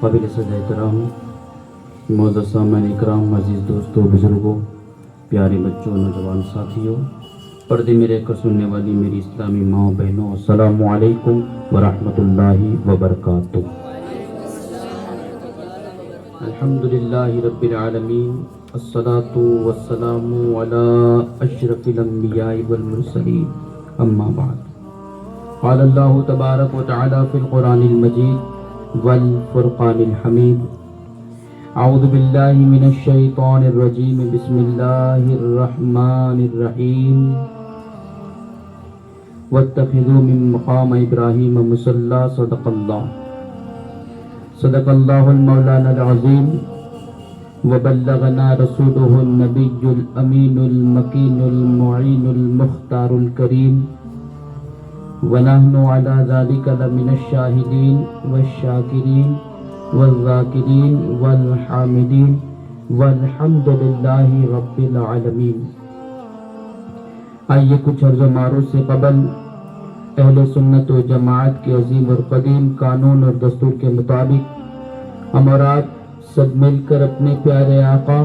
قابل سجدہ احترام معزز سامعین اکرام، عزیز دوستوں، بزرگوں، پیارے بچوں، نوجوان ساتھیوں، پردے میں رہ کر سننے والی میری اسلامی ماں بہنوں، السلام علیکم ورحمۃ اللہ وبرکاتہ۔ الحمدللہ رب العالمین، الصلاۃ والسلام علی اشرف الانبیاء والمرسلین، اما بعد۔ قال اللہ تبارک وتعالی فی القرآن المجید والفرقان الحمید، اعوذ باللہ من الشیطان الرجیم، بسم اللہ الرحمن الرحیم، واتخذوا من مقام ابراہیم مصلی، صدق اللہ المولانا العظیم، وبلغنا رسولہ النبی الامین المکین المعین المختار الکریم، ونحن على ذلك لمن الشاہدین والشاکرین والذاکرین والحامدین، والحمد للہ رب العالمین۔ آئیے کچھ عرض و معروض سے قبل اہل سنت و جماعت کے عظیم اور قدیم قانون اور دستور کے مطابق ہم اور آپ سب مل کر اپنے پیارے آقا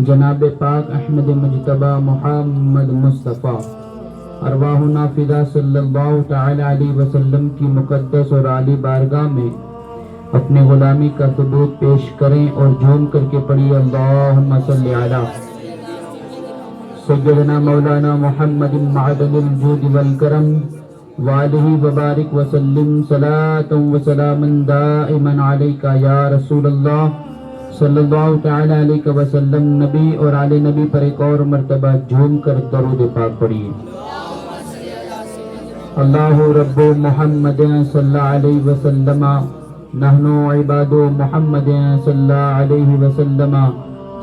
جناب پاک احمد مجتبی محمد مصطفیٰ ارواحنا فدا صلی اللہ تعالی علیہ وسلم کی مقدس اور عالی بارگاہ میں اپنی غلامی کا ثبوت پیش کریں اور جھوم کر کے پڑھی اللہم صلی علی سیدنا مولانا محمد معدن الجود والکرم وآلہ وبارک وسلم صلاۃ وسلاما دائما علیکہ یا رسول اللہ صلی اللہ تعالی علیہ وسلم۔ نبی اور آل نبی پر ایک اور مرتبہ جھوم کر درود پاک پڑھیے۔ اللہ رب محمد صلی اللہ علیہ وسلم، نحن عباد محمد صلی اللہ علیہ وسلم،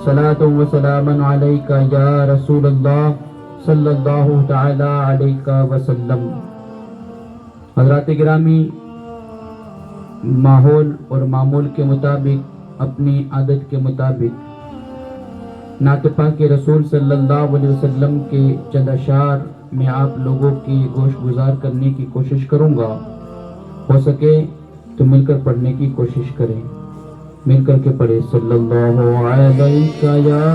صلاۃ وسلام علیک یا رسول اللہ صلی اللہ تعالی علیہ وسلم۔ حضرات گرامی، ماحول اور معمول کے مطابق، اپنی عادت کے مطابق نعت پاک رسول صلی اللہ علیہ وسلم کے چند اشعار میں آپ لوگوں کی گوش گزار کرنے کی کوشش کروں گا۔ ہو سکے تو مل کر پڑھنے کی کوشش کریں، مل کر کے پڑھے۔ صلی اللہ علیہ یا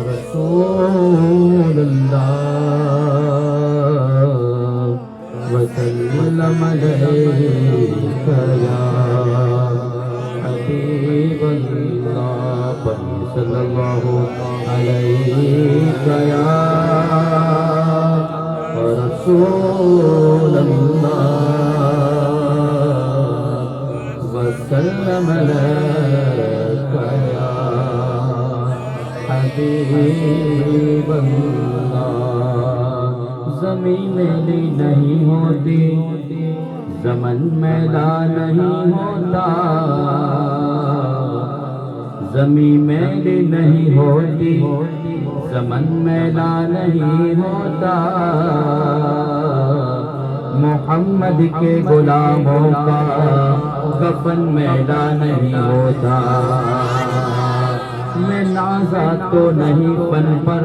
رسول اللہ وسلم علیہ یا حبیب اللہ، پڑھی صلی اللہ علیہ یا رسول اللہ وسلم علیہ یا حبیب اللہ۔ زمین میلی نہیں ہوتی، زمن میلا نہیں ہوتا، زمین میلی نہیں ہوتی، زمن میلا نہیں ہوتا، محمد کے غلاموں کا کفن میلا نہیں ہوتا۔ میں نازا تو نہیں فن پر،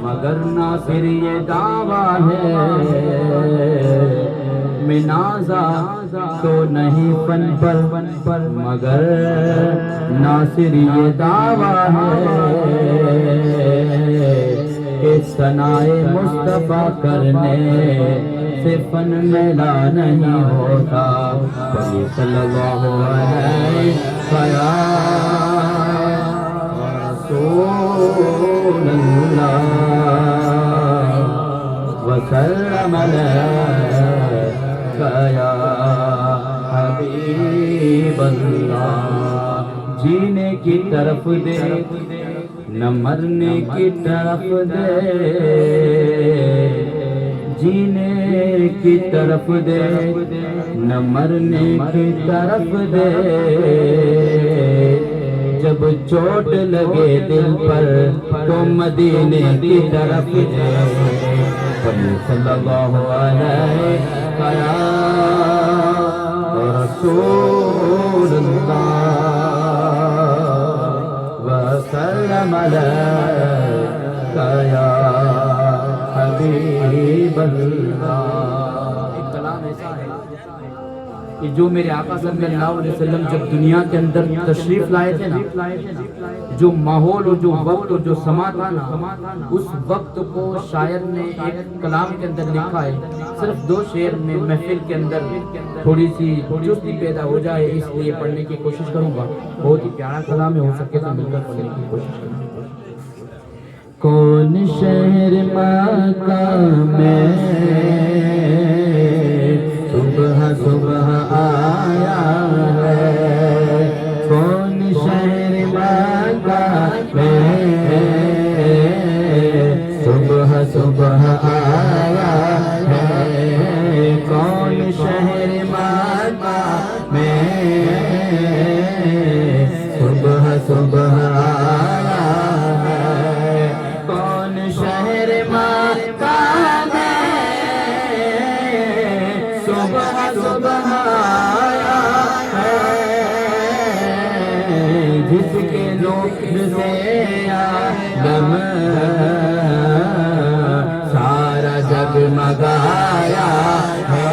مگر ناصر یہ دعویٰ ہے، میں نازا تو نہیں فن پر، مگر ناصر یہ دعویٰ ہے کہ ثنائے مصطفیٰ کرنے سے فن میلا نہیں ہوتا۔ صلی اللہ علیہ یا رسول اللہ وسلم علیہ یا حبیب اللہ۔ جینے کی طرف دے نہ مرنے کی طرف دے، جینے کی طرف دے نہ مرنے کی طرف دے، جب چوٹ لگے دل پر تو مدینے کی طرف دے۔ صلی اللہ علیہ یا رسول اللہ وسلم علیہ یا حبیب اللہ۔ ایک کلام ایسا ہے کہ جو میرے آقا صلی اللہ علیہ وسلم جب دنیا کے اندر تشریف لائے تھے نا، جو ماحول اور جو وقت اور جو سما تھا نا، اس وقت کو شاعر نے ایک کلام کے اندر لکھا ہے، صرف 2 شعر میں محفل کے اندر تھوڑی سی چستی پیدا ہو جائے اس لیے پڑھنے کی کوشش کروں گا۔ بہت ہی پیارا کلام ہے، ہو سکے تو مل کر پڑھنے کی کوشش کروں گا۔ کون شہر مکہ میں صبح صبح آیا ہے، کون شہر مکہ میں صبح صبح آیا ہے، کون شہر مکہ میں صبح صبح آیا ہے، کون شہر مکہ میں صبح صبح آیا ہے، جس کے نور سے عالم سارا جگمگایا ہے،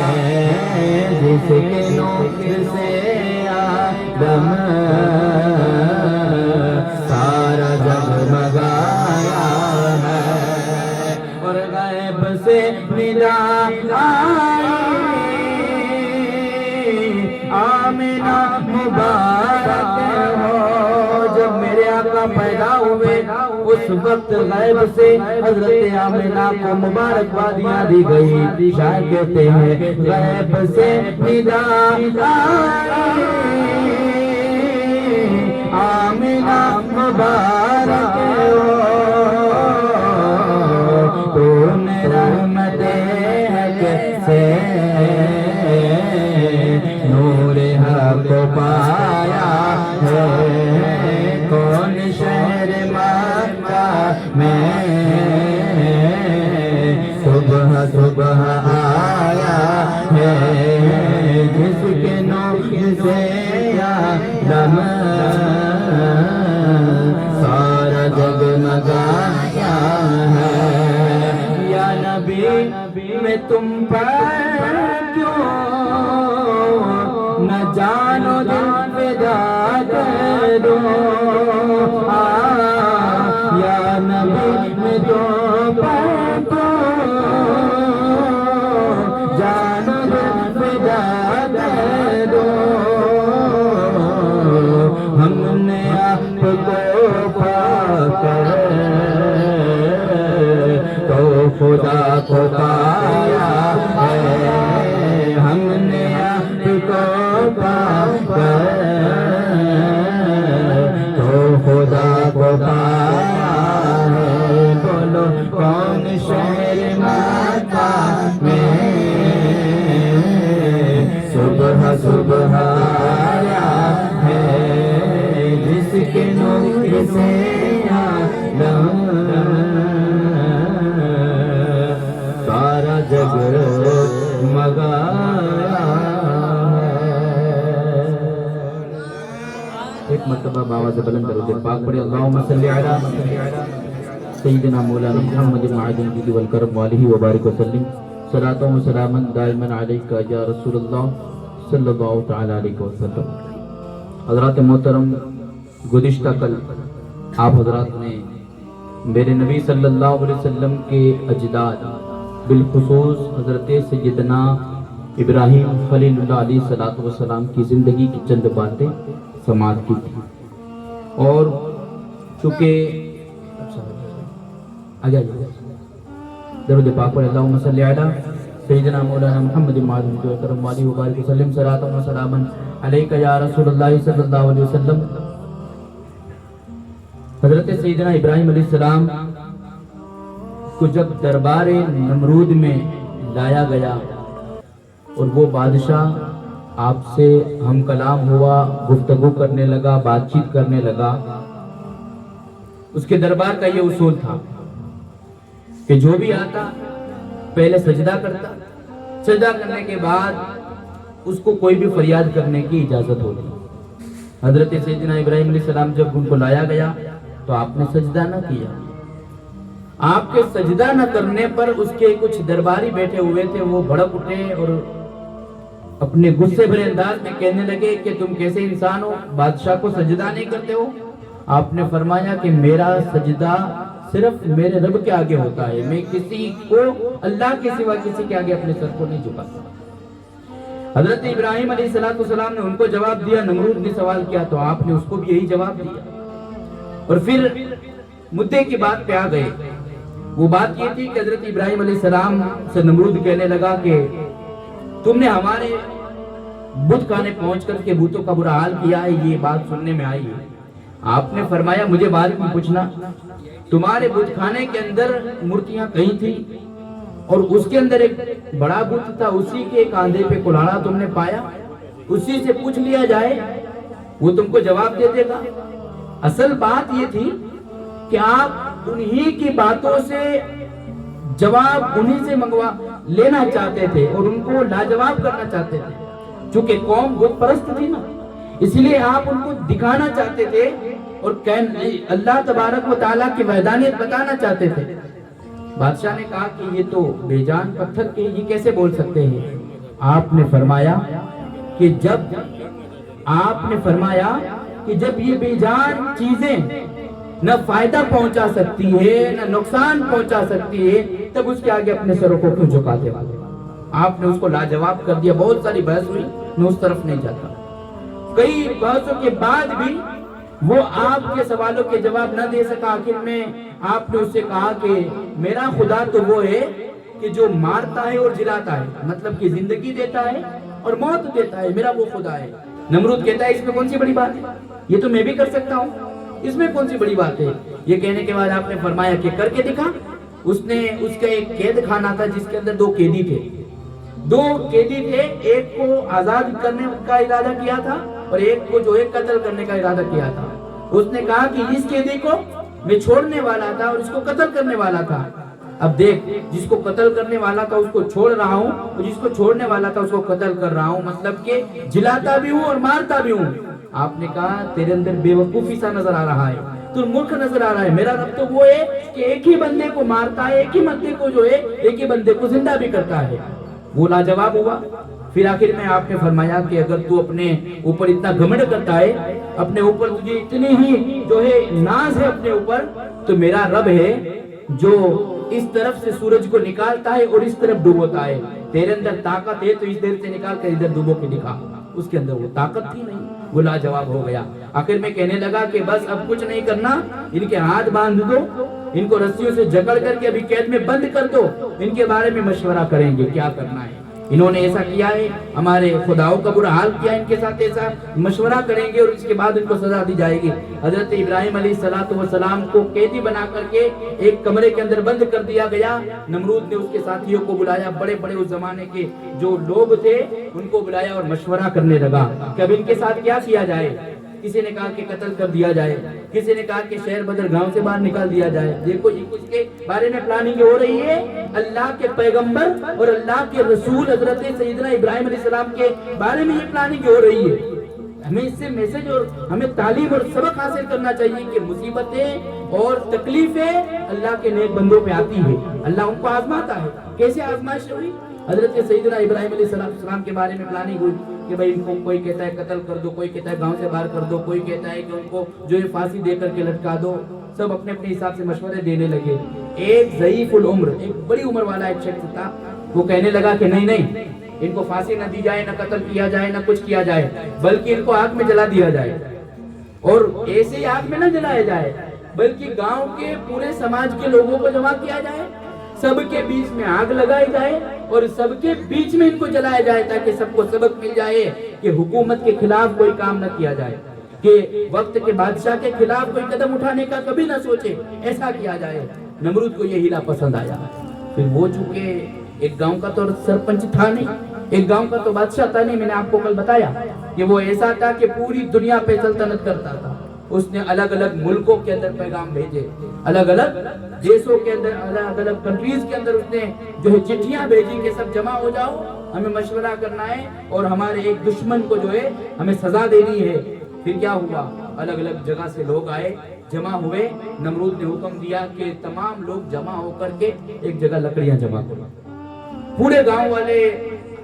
جس کے نور سے عالم سارا جگمگایا ہے، اور غیب سے ندا آئی آمنہ مبارک ہو، جب میرے آقا پیدا ہوئے اس وقت غیب سے حضرت آمنہ کو مبارکبادیاں دی گئی۔ شاعر کہتے ہیں غیب سے ندا آئی آمنہ مبارک ہو، تو نے رحمت حق سے نور حق کو پایا ہے، کون شہر مکہ میں صبح صبح آیا ہے، جس کے نور سے عالم سارا جگمگایا ہے، یا نبی میں تم پر کیوں نہ جانو دل فدا کروں، یا نبی میں تم پر کیوں جانو دل فدا کروں، ہم نے آپ کو پا کر تو خدا کو پایا ہے، ہم نے آپ کو پا کر تو خدا کو پایا ہے، بولو کون شہر مکہ میں صبح صبح آیا ہے، جس کے نور سے عالم سارا جگ مگایا ہے۔ ایک مرتبہ باواز بلند درود پاک پڑھے، اللہم صلی علی سیدنا مولانا محمد معدن جدی والکرم والہ وبارک وسلم، صلاۃ و سلاما دائما علیکہ یا رسول اللہ صلی اللہ تعالی علیہ وسلم۔ حضرات محترم، گزشتہ کل آپ حضرات نے میرے نبی صلی اللہ علیہ وسلم کے اجداد بالخصوص حضرت سیدنا ابراہیم خلیل اللہ علیہ السلام کی زندگی کی چند باتیں سماعت کی تھی، اور چونکہ درود پاک پر اللہم صلی علی سیدنا مولانا محمد معظم جو کرم والی وبارک وسلم، صلاۃ و سلاما علیکہ یا رسول اللہ صلی اللہ علیہ وسلم۔ حضرت سیدنا ابراہیم علیہ السلام کو جب دربار نمرود میں لایا گیا اور وہ بادشاہ آپ سے ہم کلام ہوا، گفتگو کرنے لگا، بات چیت کرنے لگا، اس کے دربار کا یہ اصول تھا کہ جو بھی آتا پہلے سجدہ کرتا، سجدہ کرنے کے بعد اس کو کوئی بھی فریاد کرنے کی اجازت ہوتی۔ حضرت سیدنا ابراہیم علیہ السلام جب ان کو لایا گیا تو آپ نے سجدہ نہ کیا، آپ کے سجدہ نہ کرنے پر اس کے کچھ درباری بیٹھے ہوئے تھے، وہ بھڑک اٹھے اور اپنے غصے بھرے انداز میں کہنے لگے کہ تم کیسے انسان ہو، بادشاہ کو سجدہ نہیں کرتے ہو؟ آپ نے فرمایا کہ میرا سجدہ صرف میرے رب کے آگے ہوتا ہے، میں کسی کو اللہ کے سوا کسی کے آگے اپنے سر کو نہیں جھکاتا۔ حضرت ابراہیم علیہ السلام نے ان کو جواب دیا، نمرود نے سوال کیا تو آپ نے اس کو بھی یہی جواب دیا، اور پھر مدعے کی بات پہ آ گئے۔ وہ بات یہ تھی کہ حضرت ابراہیم علیہ السلام سے نمرود کہنے لگا کہ تم نے ہمارے بت خانے پہنچ کر کے بتوں کا برا حال کیا ہے، یہ بات سننے میں آئی ہے۔ آپ نے فرمایا مجھے بعد میں پوچھنا، تمہارے بت خانے کے اندر مورتیاں کہیں تھی اور اس کے اندر ایک بڑا بت تھا، اسی کے کاندھے پہ کلاڑا تم نے پایا، اسی سے پوچھ لیا جائے وہ تم کو جواب دے دے گا۔ اصل بات یہ تھی کہ آپ انہی کی باتوں سے جواب انہی سے منگوا لینا چاہتے تھے اور ان کو لاجواب کرنا چاہتے تھے، چونکہ قوم بت پرست تھی نا، اس لیے آپ ان کو دکھانا چاہتے تھے اور اللہ تبارک و تعالیٰ کی وحدانیت بتانا چاہتے تھے۔ بادشاہ نے کہا کہ یہ تو بے جان پتھر کے یہ کیسے بول سکتے ہیں؟ آپ نے فرمایا کہ جب یہ بے جان چیزیں نہ فائدہ پہنچا سکتی ہے نہ نقصان پہنچا سکتی ہے، تب اس کے آگے اپنے سروں کو کیوں جھکاتے والے؟ آپ نے اس کو لاجواب کر دیا۔ بہت ساری بحث ہوئی، میں اس طرف نہیں جاتا۔ کئی بحثوں کے بعد بھی وہ آپ کے سوالوں کے جواب نہ دے سکا۔ آخر میں آپ نے اس سے کہا کہ میرا خدا تو وہ ہے کہ جو مارتا ہے اور جلاتا ہے، مطلب کہ زندگی دیتا ہے اور موت دیتا ہے، میرا وہ خدا ہے۔ نمرود کہتا ہے اس میں کون سی بڑی بات ہے، یہ تو میں بھی کر سکتا ہوں، اس میں کون سی بڑی بات ہے؟ یہ کہنے کے بعد آپ نے فرمایا کہ کر کے دکھا۔ اس کا ایک قید خانہ تھا جس کے اندر دو قیدی تھے، ایک کو آزاد کرنے کا ارادہ کیا تھا اور ایک کو جو ہے قتل کرنے کا ارادہ کیا تھا۔ اس نے کہا کہ اس قیدی کو میں چھوڑنے والا تھا اور اس کو قتل کرنے والا تھا۔ اب دیکھ، جس کو قتل کرنے والا تھا اس کو چھوڑ رہا ہوں اور جس کو چھوڑنے والا تھا اس کو قتل کر رہا ہوں، مطلب کہ جلاتا بھی ہوں اور مارتا بھی ہوں۔ آپ نے کہا تیرے اندر بے وقوفی سا نظر آ رہا ہے، تو ملک نظر آ رہا ہے۔ میرا رب تو وہ ہے کہ ایک ہی بندے کو مارتا ہے، ایک ہی بندے کو جو ہے ایک ہی بندے کو زندہ بھی کرتا ہے۔ وہ لاجواب ہوا۔ پھر آخر میں آپ نے فرمایا کہ اگر تو اپنے اوپر اتنا گھمنڈ کرتا ہے، اپنے اوپر تجھے اتنی ہی جو ہے ناز ہے اپنے اوپر، تو میرا رب ہے جو اس طرف سے سورج کو نکالتا ہے اور اس طرف ڈوبوتا ہے۔ تیرے اندر طاقت ہے تو اس دیر سے نکال کر ادھر ڈوبو کے دکھا۔ اس کے اندر وہ طاقت تھی نہیں، وہ لاجواب ہو گیا۔ آخر میں کہنے لگا کہ بس اب کچھ نہیں کرنا، ان کے ہاتھ باندھ دو، ان کو رسیوں سے جکڑ کر کے ابھی قید میں بند کر دو، ان کے بارے میں مشورہ کریں گے کیا کرنا ہے۔ انہوں نے ایسا کیا ہے، ہمارے خداؤں کا برا حال کیا، ان کے ساتھ ایسا مشورہ کریں گے اور اس کے بعد ان کو سزا دی جائے گی۔ حضرت ابراہیم علیہ السلام کو قیدی بنا کر کے ایک کمرے کے اندر بند کر دیا گیا۔ نمرود نے اس کے ساتھیوں کو بلایا، بڑے بڑے اس زمانے کے جو لوگ تھے ان کو بلایا اور مشورہ کرنے لگا کہ اب ان کے ساتھ کیا کیا جائے۔ کسی نے کہا کہ قتل کر دیا جائے، کسی نے کہا کہ شہر بدر گاؤں سے باہر نکال دیا جائے۔ دیکھو اس کے بارے میں پلاننگ ہو رہی ہے۔ اللہ کے پیغمبر اور اللہ کے رسول حضرت سیدنا ابراہیم علیہ السلام کے بارے میں یہ پلاننگ ہو رہی ہے۔ ہمیں اس سے میسج اور ہمیں تعلیم اور سبق حاصل کرنا چاہیے کہ مصیبتیں اور تکلیفیں اللہ کے نیک بندوں پہ آتی ہے، اللہ ان کو آزماتا ہے۔ کیسے آزمائش ہوئی؟ حضرت سیدنا ابراہیم علیہ السلام کے بارے میں پلاننگ ہوئی کہ بھائی ان کو کوئی کہتا ہے قتل کر دو، کوئی کہتا ہے گاؤں سے باہر کر دو، کوئی کہتا ہے کہ ان کو جو ہے پھانسی دے کر کے لٹکا دو۔ سب اپنے اپنے حساب سے مشورے دینے لگے۔ ایک ضعیف العمر، ایک بڑی عمر والا ایک شخص تھا، وہ کہنے لگا کہ نہیں، ان کو پھانسی نہ دی جائے، نہ قتل کیا جائے، نہ کچھ کیا جائے، بلکہ ان کو آگ میں جلا دیا جائے، اور ایسے ہی آگ میں نہ جلایا جائے بلکہ گاؤں کے پورے سماج کے لوگوں کو جمع کیا جائے، سب کے بیچ میں آگ لگائی جائے اور سب کے بیچ میں ان کو جلایا جائے، تاکہ سب کو سبق مل جائے کہ حکومت کے خلاف کوئی کام نہ کیا جائے، کہ وقت کے بادشاہ کے خلاف کوئی قدم اٹھانے کا کبھی نہ سوچے، ایسا کیا جائے۔ نمرود کو یہ ہیلا پسند آیا۔ پھر وہ چونکہ ایک گاؤں کا تو سرپنچ تھا نہیں، ایک گاؤں کا تو بادشاہ تھا نہیں، میں نے آپ کو کل بتایا کہ وہ ایسا تھا کہ پوری دنیا پہ سلطنت کرتا تھا۔ اس نے الگ الگ ملکوں کے اندر پیغام بھیجے، الگ الگ دیشوں کے اندر، الگ الگ کنٹریز کے اندر اس نے جو ہے چٹھیاں بھیجی کہ سب جمع ہو جاؤ، ہمیں مشورہ کرنا ہے اور ہمارے ایک دشمن کو جو ہے ہمیں سزا دینی ہے۔ پھر کیا ہوا؟ الگ الگ جگہ سے لوگ آئے، جمع ہوئے۔ نمرود نے حکم دیا کہ تمام لوگ جمع ہو کر کے ایک جگہ لکڑیاں جمع کرو۔ پورے گاؤں والے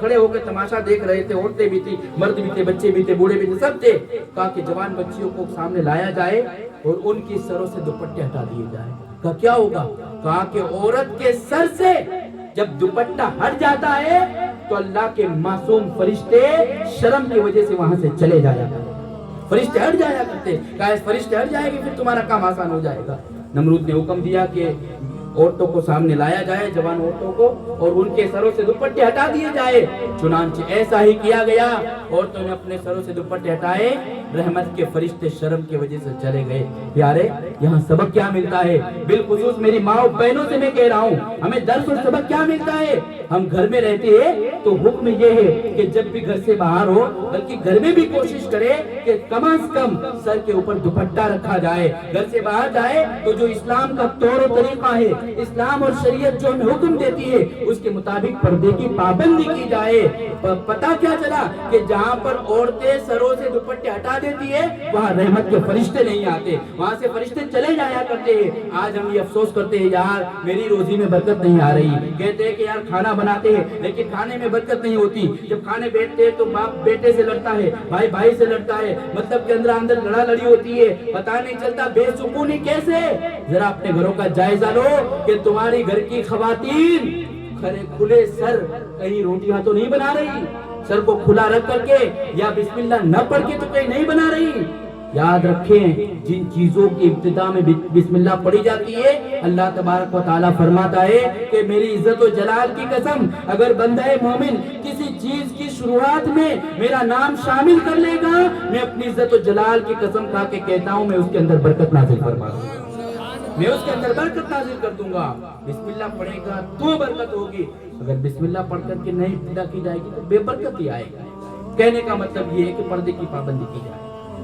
کھڑے ہو کے تماشا دیکھ رہے تھے، عورتیں بھی تھی، مرد بھی تھے، بچے بھی تھے، بوڑھے بھی تھے، سب تھے. کہا کہ جوان بچیوں کو سامنے لایا جائے اور ان کی سروں سے دوپٹے ہٹا دیے جائے. کہا کیا ہوگا؟ کہا کہ عورت کے سر سے جب دوپٹہ ہٹ جاتا ہے تو اللہ کے معصوم فرشتے شرم کی وجہ سے وہاں سے چلے جایا کرتے. فرشتے ہٹ جایا کرتے. کہا فرشتے ہٹ جائے گے پھر تمہارا کام آسان ہو جائے گا. نمرود نے حکم دیا کہ عورتوں کو سامنے لایا جائے، جوان عورتوں کو، اور ان کے سروں سے دوپٹے ہٹا دیے جائے. چنانچہ ایسا ہی کیا گیا. عورتوں نے اپنے سروں سے دوپٹے ہٹائے، رحمت کے فرشتے شرم کی وجہ سے چلے گئے. پیارے، یہاں سبق کیا ملتا ہے؟ بالخصوص میری ماں اور بہنوں سے میں کہہ رہا ہوں، ہمیں درس اور سبق کیا ملتا ہے؟ ہم گھر میں رہتے ہیں تو حکم یہ ہے کہ جب بھی گھر سے باہر ہو، بلکہ گھر میں بھی کوشش کرے کہ کم از کم سر کے اوپر دوپٹہ رکھا جائے. گھر سے باہر جائے تو جو اسلام کا طور و طریقہ ہے، اسلام اور شریعت جو ہمیں حکم دیتی ہے، اس کے مطابق پردے کی پابندی کی جائے. پتہ کیا چلا کہ جہاں پر عورتیں سروں سے دوپٹے ہٹا دیتی ہے وہاں رحمت کے فرشتے نہیں آتے، وہاں سے فرشتے چلے جایا کرتے ہیں. آج ہم یہ افسوس کرتے ہیں، یار میری روزی میں برکت نہیں آ رہی. کہتے ہیں کہ یار کھانا بناتے ہیں لیکن کھانے میں برکت نہیں ہوتی. جب کھانے بیٹھتے ہیں تو باپ بیٹے سے لڑتا ہے، بھائی بھائی سے لڑتا ہے، مطلب کہ اندر لڑا لڑی ہوتی ہے، پتہ نہیں چلتا بے سکونی کیسے. ذرا اپنے گھروں کا جائزہ لو کہ تمہاری گھر کی خواتین کھلے سر کہیں روٹیاں تو نہیں بنا رہی، سر کو کھلا رکھ کر کے یا بسم اللہ نہ پڑھ کے تو کہیں نہیں بنا رہی. یاد رکھیں، جن چیزوں کی ابتدا میں بسم اللہ پڑھی جاتی ہے، اللہ تبارک و تعالیٰ فرماتا ہے کہ میری عزت و جلال کی قسم، اگر بندہ مومن کسی چیز کی شروعات میں میرا نام شامل کر لے گا، میں اپنی عزت و جلال کی قسم کھا کے کہتا ہوں میں اس کے اندر برکت نازل فرما دوں گا، میں اس کے اندر برکت نازل کر دوں گا. بسم اللہ پڑھے گا تو برکت ہوگی، اگر بسم اللہ پڑھ کر کے نہیں ابتدا کی جائے گی تو بے برکت ہی آئے گا. کہنے کا مطلب یہ ہے کہ پردے کی پابندی کی جائے.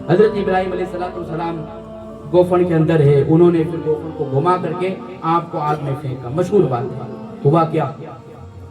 حضرت ابراہیم علیہ السلام گوفن کے اندر ہے، انہوں نے پھر گوفن کو گھما کر کے آپ کو آگ میں پھینکا. مشہور بات ہے. ہوا کیا؟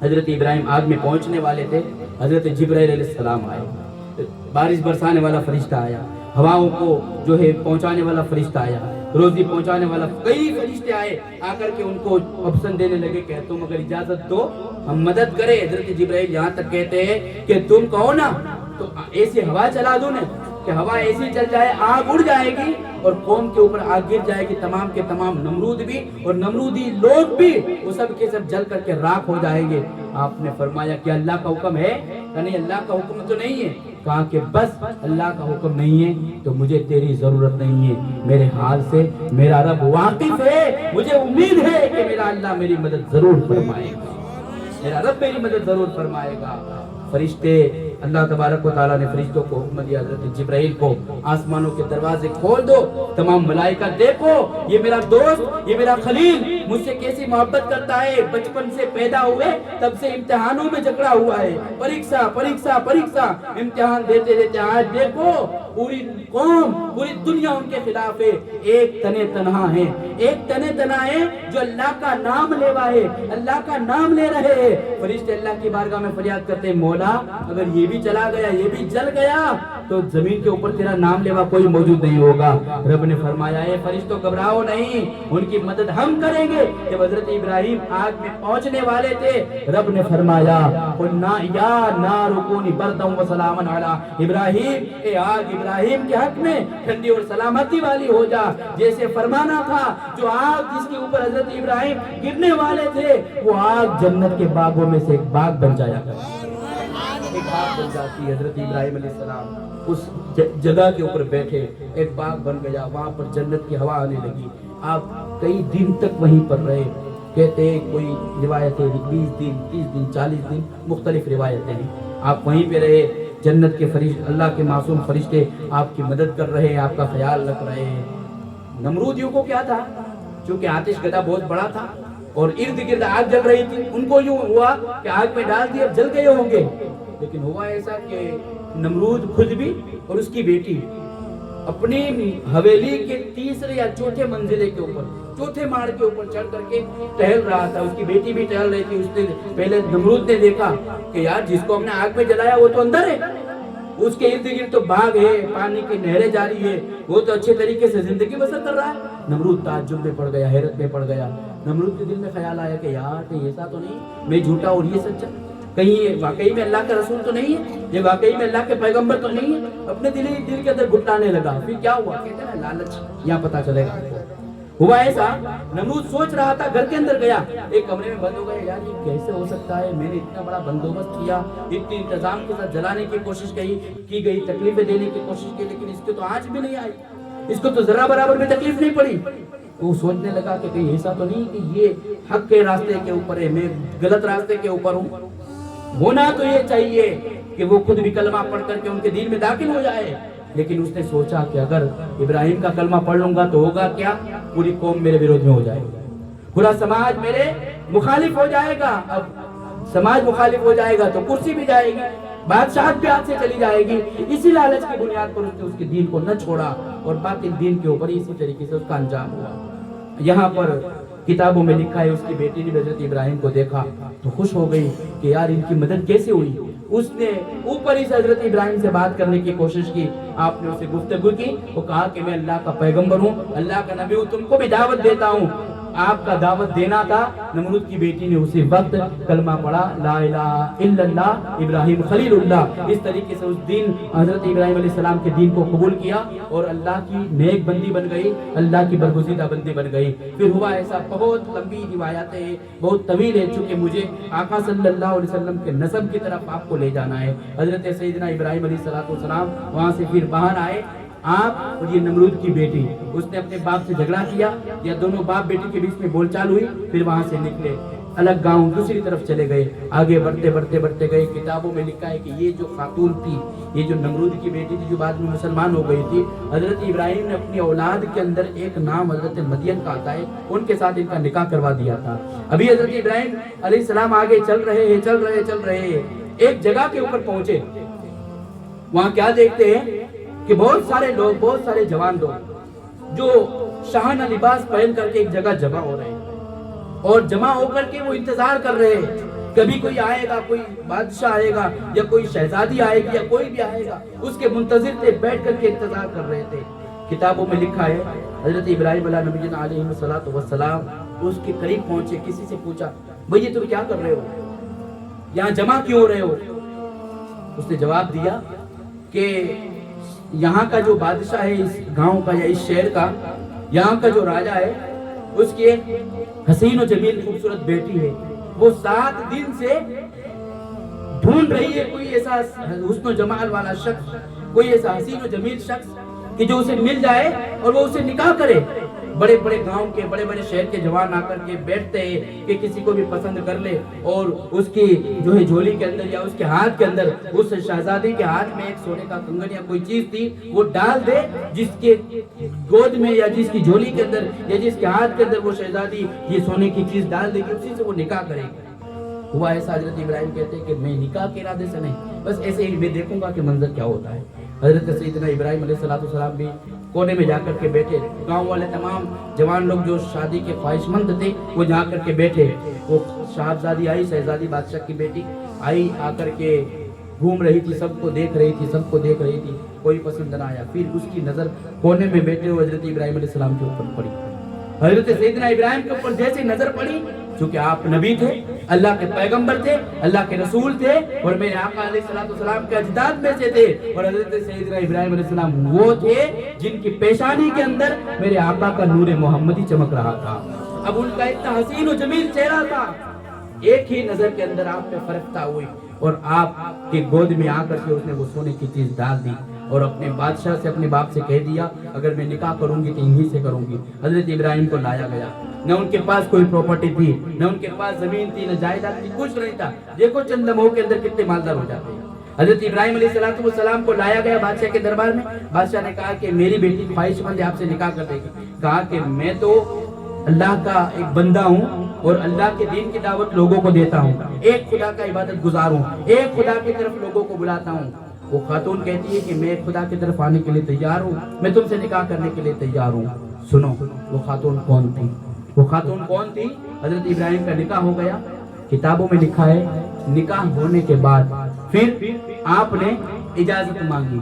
حضرت ابراہیم آگ میں پہنچنے والے تھے، حضرت جبرائیل علیہ السلام آئے، بارش برسانے والا فرشتہ آیا، ہواؤں کو جو ہے پہنچانے والا فرشتہ آیا، روزی پہنچانے والا، کئی فرشتے آئے، آ کر کے ان کو آپشن دینے لگے کہ تم اگر اجازت دو ہم مدد کریں. حضرت جبرائیل یہاں تک کہتے ہیں کہ تم کہو نا تو ایسی ہوا چلا دوں نا کہ ہوا ایسی چل جائے آگ اڑ جائے گی اور قوم کے اوپر آگ گر جائے گی، تمام کے تمام نمرود بھی اور نمرودی لوگ بھی وہ سب کے سب جل کر کے راکھ ہو جائیں گے. آپ نے فرمایا کہ اللہ کا حکم ہے؟ کہ نہیں اللہ کا حکم تو نہیں ہے. کہا کہ بس اللہ کا حکم نہیں ہے تو مجھے تیری ضرورت نہیں ہے، میرے حال سے میرا رب واقف ہے، مجھے امید ہے کہ میرا اللہ میری مدد ضرور فرمائے گا، میرا رب میری مدد ضرور فرمائے گا. فرشتے، اللہ تبارک و تعالیٰ نے فرشتوں کو حکم دیا حضرت جبرائیل کو آسمانوں کے دروازے کھول دو، تمام ملائکہ دیکھو یہ میرا دوست، یہ میرا خلیل مجھ سے کیسی محبت کرتا ہے، بچپن سے پیدا ہوئے تب سے امتحانوں میں جکڑا ہوا ہے، پریکشا پریکشا پریکشا امتحان دیتے دیتے آج دیکھو پوری قوم پوری دنیا ان کے خلاف ہے، ایک تنے تنہا ہے، ایک تنے تنہا ہے جو اللہ کا نام لیوا ہے، اللہ کا نام لے رہے ہیں. فرشتے اللہ کی بارگاہ میں فریاد کرتے ہیں مولا اگر یہ بھی چلا گیا، یہ بھی جل گیا تو زمین کے اوپر تیرا نام لیوا کوئی موجود نہیں ہوگا. رب نے فرمایا اے فرشتوں گھبراؤ نہیں، ان کی مدد ہم کریں گے. جب حضرت ابراہیم آگ میں پہنچنے والے تھے رب نے فرمایا قلنا یا نار کونی بردا وسلاما علی ابراہیم، اے آگ ابراہیم کے حق میں ٹھنڈی اور سلامتی والی ہو جا. جیسے فرمانا تھا جو آگ جس کے اوپر حضرت ابراہیم گرنے والے تھے وہ آگ جنت کے باغوں میں سے ایک باغ بن جایا کرتی، ایک باغ بن جاتی ہے. حضرت ابراہیم علیہ السلام اس جگہ کے اوپر بیٹھے، ایک باغ بن گیا، وہاں پر جنت کی ہوا آنے لگی. آپ کئی دن تک وہیں پر رہے. کہتے ہیں کوئی روایتیں 20 دن 30 دن 40 دن مختلف روایتیں ہیں. آپ وہیں پہ رہے، جنت کے فرشتے اللہ کے معصوم فرشتے آپ کی مدد کر رہے ہیں، آپ کا خیال رکھ رہے ہیں. نمرودیوں کو کیا تھا؟ چونکہ آتش گدا بہت بڑا تھا اور ارد گرد آگ جل رہی تھی، ان کو یوں ہوا کہ آگ میں ڈال دیا جل گئے ہوں گے. لیکن ہوا ایسا کہ نمرود خود بھی اور اس کی بیٹی اپنی حویلی کے تیسرے یا چوتھے منزلے کے اوپر، چوتھے ماڑ کے اوپر چڑھ کر کے ٹہل رہا تھا. اس کی بیٹی بھی ٹہل رہی تھی. اس نے پہلے نمرود نے دیکھا کہ یار جس کو ہم نے آگ میں جلایا وہ تو اندر ہے، اس کے ارد گرد تو باغ ہے، پانی کی نہریں جاری ہے، وہ تو اچھے طریقے سے زندگی بسر کر رہا ہے. نمرود تعجب میں پڑ گیا، حیرت میں پڑ گیا. نمرود کے دل میں خیال آیا کہ یار کہ ایسا تو نہیں، میں جھوٹا اور یہ سچا. کہیں یہ واقعی میں اللہ کا رسول تو نہیں ہے، یہ واقعی میں اللہ کے پیغمبر تو نہیں ہے؟ اپنے دل کے اندر گھٹانے لگا. پھر کیا ہوا؟ کہتے ہیں لالچ، یہاں پتا چلے گا. ہوا ایسا، نمرود سوچ رہا تھا، گھر کے اندر گیا، ایک کمرے میں بند ہو گیا. یار یہ کیسے ہو سکتا ہے؟ میں نے اتنا بڑا بندوبست کیا، اتنی انتظام کے ساتھ جلانے کی کوشش کی گئی، تکلیفیں دینے کی کوشش کی، لیکن اس کے تو آنچ بھی نہیں آئی، اس کو تو ذرا برابر بھی تکلیف نہیں پڑی. وہ سوچنے لگا کہ کہیں ایسا تو نہیں کہ یہ حق کے راستے کے اوپر ہے، میں غلط راستے کے اوپر ہوں. ہونا تو یہ چاہیے کہ وہ خود بھی کلمہ پڑھ کر کے ان کے دین میں داخل ہو جائے، لیکن اس نے سوچا کہ اگر ابراہیم کا کلمہ پڑھ لوں گا تو ہوگا کیا؟ پوری قوم میرے وروਧ میں ہو جائے گا، پورا سماج میرے مخالف ہو جائے گا. اب سماج مخالف ہو جائے گا تو کرسی بھی جائے گی، بادشاہت بھی ہاتھ سے چلی جائے گی. اسی لالچ کی بنیاد پر اس نے اس کے دین کو نہ چھوڑا اور باطل دین کے اوپر اسی طریقے سے اس کا انجام ہوا. یہاں پر کتابوں میں لکھا ہے اس کی بیٹی نے حضرت ابراہیم کو دیکھا تو خوش ہو گئی کہ یار ان کی مدد کیسے ہوئی. اس نے اوپر ہی سے حضرت ابراہیم سے بات کرنے کی کوشش کی. آپ نے اسے گفتگو کی، وہ کہا کہ میں اللہ کا پیغمبر ہوں، اللہ کا نبی ہوں، تم کو بھی دعوت دیتا ہوں. آپ کا دعوت دینا تھا. نمرود کی بیٹی نے اسی وقت کلمہ پڑھا، لا الہ الا اللہ ابراہیم خلیل اللہ. اس طریقے سے اس دین حضرت ابراہیم علیہ السلام کے دین کو قبول کیا اور اللہ کی نیک بندی بن گئی، اللہ کی برگزیدہ بندی بن گئی. پھر ہوا ایسا، بہت لمبی روایتیں ہیں، بہت طویل ہے، چونکہ مجھے آقا صلی اللہ علیہ وسلم کے نسب کی طرف آپ کو لے جانا ہے. حضرت سیدنا ابراہیم علیہ السلام وہاں سے پھر باہر آئے. آپ اور یہ نمرود کی بیٹی، اس نے اپنے باپ سے جھگڑا کیا، یا دونوں باپ بیٹی کے بیچ میں بول چال ہوئی. پھر وہاں سے نکلے، الگ گاؤں دوسری طرف چلے گئے. آگے بڑھتے گئے. کتابوں میں لکھا ہے کہ یہ جو خاتون تھی، یہ جو نمرود کی بیٹی تھی جو بعد میں مسلمان ہو گئی تھی، حضرت ابراہیم نے اپنی اولاد کے اندر ایک نام حضرت مدین کا آتا ہے، ان کے ساتھ ان کا نکاح کروا دیا تھا. ابھی حضرت ابراہیم علیہ السلام آگے چل رہے ہیں. ایک جگہ کے اوپر پہنچے. وہاں کیا دیکھتے ہیں کہ بہت سارے جوان لوگ جو شاہانہ لباس پہن کر کے ایک جگہ جمع ہو رہے ہیں، اور جمع ہو کر کے وہ انتظار کر رہے ہیں کبھی کوئی آئے گا، کوئی بادشاہ آئے گا یا کوئی شہزادی آئے گی یا کوئی بھی آئے گا. اس کے منتظر تھے، بیٹھ کر کے انتظار کر رہے تھے. کتابوں میں لکھا ہے حضرت ابراہیم علیہ نبی علیہ السلام اس کے قریب پہنچے. کسی سے پوچھا، بھئی تم کیا کر رہے ہو، یہاں جمع کیوں ہو رہے ہو؟ اس نے جواب دیا کہ یہاں کا جو بادشاہ ہے اس گاؤں کا یا اس شہر کا، یہاں کا جو راجہ ہے، اس کی ایک حسین و جمیل خوبصورت بیٹی ہے. وہ 7 دن سے ڈھونڈ رہی ہے کوئی ایسا حسن و جمال والا شخص، کوئی ایسا حسین و جمیل شخص کہ جو اسے مل جائے اور وہ اسے نکاح کرے. بڑے بڑے گاؤں کے، بڑے بڑے شہر کے جوان آ کر کے بیٹھتے ہیں کہ کسی کو بھی پسند کر لے اور اس کی جو ہے جھولی کے اندر یا اس کے ہاتھ کے اندر، اس شہزادی کے ہاتھ میں ایک سونے کا کنگن یا کوئی چیز تھی وہ ڈال دے، جس کے گود میں یا جس کی جھولی کے اندر یا جس کے ہاتھ کے اندر وہ شہزادی یہ سونے کی چیز ڈال دے گی، اسی سے وہ نکاح کرے گی. ہوا ایسا، حضرت ابراہیم کہتے ہیں کہ میں نکاح کے ارادے سے نہیں، بس ایسے ہی میں دیکھوں گا کہ منظر کیا ہوتا ہے. حضرت سیدنا ابراہیم علیہ السلام بھی کونے میں جا کر کے بیٹھے. گاؤں والے تمام جوان لوگ جو شادی کے خواہش مند تھے وہ جا کر کے بیٹھے. وہ شہزادی آئی، شہزادی بادشاہ کی بیٹی آئی، آ کر کے گھوم رہی تھی، سب کو دیکھ رہی تھی، کوئی پسند نہ آیا. پھر اس کی نظر کونے میں بیٹھے ہوئے حضرت ابراہیم علیہ السلام کے اوپر پڑی. حضرت سیدنا ابراہیم کے اوپر جیسے نظر پڑی، چونکہ آپ نبی تھے، اللہ کے پیغمبر تھے، اللہ کے رسول تھے، اور میرے آقا علیہ السلام کے اجداد میں سے تھے. اور حضرت سیدنا ابراہیم علیہ السلام وہ تھے جن کی پیشانی کے اندر میرے آقا کا نور محمدی چمک رہا تھا. اب ان کا اتنا حسین و جمیل چہرہ تھا، ایک ہی نظر کے اندر آپ پہ فرق تھا ہوئی، اور آپ کے گود میں آ کر کے اس نے وہ سونے کی چیز ڈال دی اور اپنے بادشاہ سے، اپنے باپ سے کہہ دیا اگر میں نکاح کروں گی تو انہی سے کروں گی. حضرت ابراہیم کو لایا گیا. نہ ان کے پاس کوئی پراپرٹی تھی، نہ ان کے پاس زمین تھی، نہ جائیداد تھی، کچھ نہیں تھا. دیکھو چند لمحوں کے اندر کتنے مالدار ہو جاتے ہیں. حضرت ابراہیم علیہ السلام کو لایا گیا بادشاہ کے دربار میں. بادشاہ نے کہا کہ میری بیٹی خواہش مند ہے، آپ سے نکاح کر دے گی. کہا کہ میں تو اللہ کا ایک بندہ ہوں اور اللہ کے دین کی دعوت لوگوں کو دیتا ہوں، ایک خدا کا عبادت گزار ہوں، ایک خدا کی طرف لوگوں کو بلاتا ہوں. وہ خاتون کہتی ہے کہ میں خدا کی طرف آنے کے لیے تیار ہوں، میں تم سے نکاح کرنے کے لیے تیار ہوں. سنو وہ خاتون کون تھی؟ وہ خاتون کون تھی؟ حضرت ابراہیم کا نکاح ہو گیا. کتابوں میں لکھا ہے نکاح ہونے کے بعد پھر آپ نے اجازت مانگی.